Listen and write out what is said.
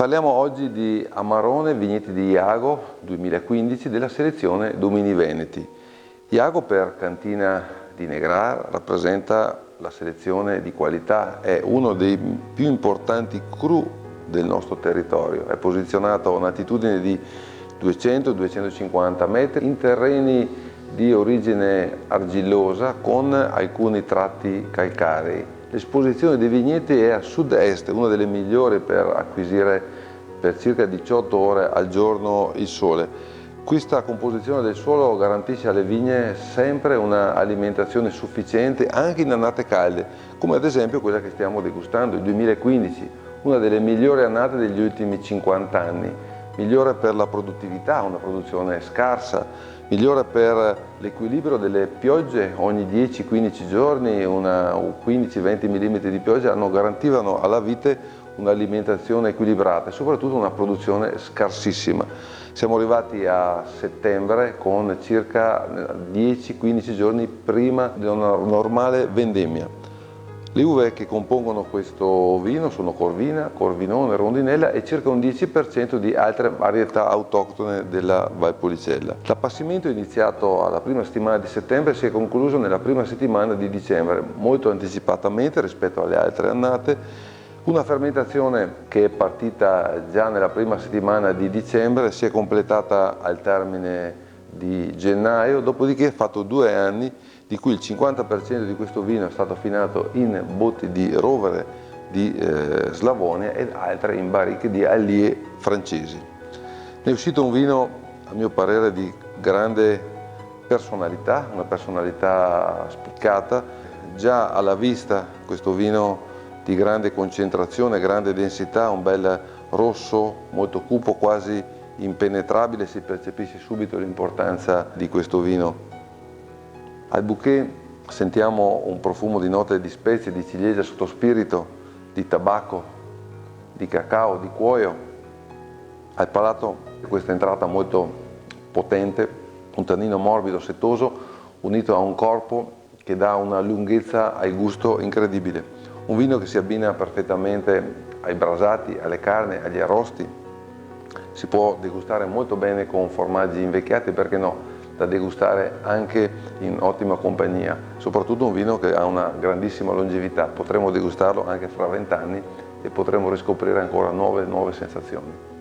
Parliamo oggi di Amarone Vigneti di Iago 2015 della selezione Domini Veneti. Iago per Cantina di Negrar rappresenta la selezione di qualità, è uno dei più importanti cru del nostro territorio, è posizionato a un'altitudine di 200-250 metri in terreni di origine argillosa con alcuni tratti calcarei. L'esposizione dei vigneti è a sud-est, una delle migliori per acquisire per circa 18 ore al giorno il sole. Questa composizione del suolo garantisce alle vigne sempre un'alimentazione sufficiente anche in annate calde, come ad esempio quella che stiamo degustando, il 2015, una delle migliori annate degli ultimi 50 anni. Migliore per la produttività, una produzione scarsa, migliore per l'equilibrio delle piogge, ogni 10-15 giorni 15-20 mm di pioggia garantivano alla vite un'alimentazione equilibrata e soprattutto una produzione scarsissima. Siamo arrivati a settembre con circa 10-15 giorni prima di una normale vendemmia. Le uve che compongono questo vino sono Corvina, Corvinone, Rondinella e circa un 10% di altre varietà autoctone della Valpolicella. L'appassimento è iniziato alla prima settimana di settembre e si è concluso nella prima settimana di dicembre, molto anticipatamente rispetto alle altre annate. Una fermentazione che è partita già nella prima settimana di dicembre si è completata al termine di gennaio, dopodiché ha fatto 2 anni di cui il 50% di questo vino è stato affinato in botti di Rovere di Slavonia ed altre in barrique di Allier francesi. Ne è uscito un vino, a mio parere, di grande personalità, una personalità spiccata, già alla vista questo vino di grande concentrazione, grande densità, un bel rosso molto cupo, quasi impenetrabile, si percepisce subito l'importanza di questo vino. Al bouquet sentiamo un profumo di note di spezie, di ciliegia sotto spirito, di tabacco, di cacao, di cuoio. Al palato questa entrata molto potente, un tannino morbido, setoso, unito a un corpo che dà una lunghezza al gusto incredibile. Un vino che si abbina perfettamente ai brasati, alle carni, agli arrosti. Si può degustare molto bene con formaggi invecchiati, perché no, da degustare anche in ottima compagnia. Soprattutto un vino che ha una grandissima longevità. Potremo degustarlo anche fra 20 anni e potremo riscoprire ancora nuove sensazioni.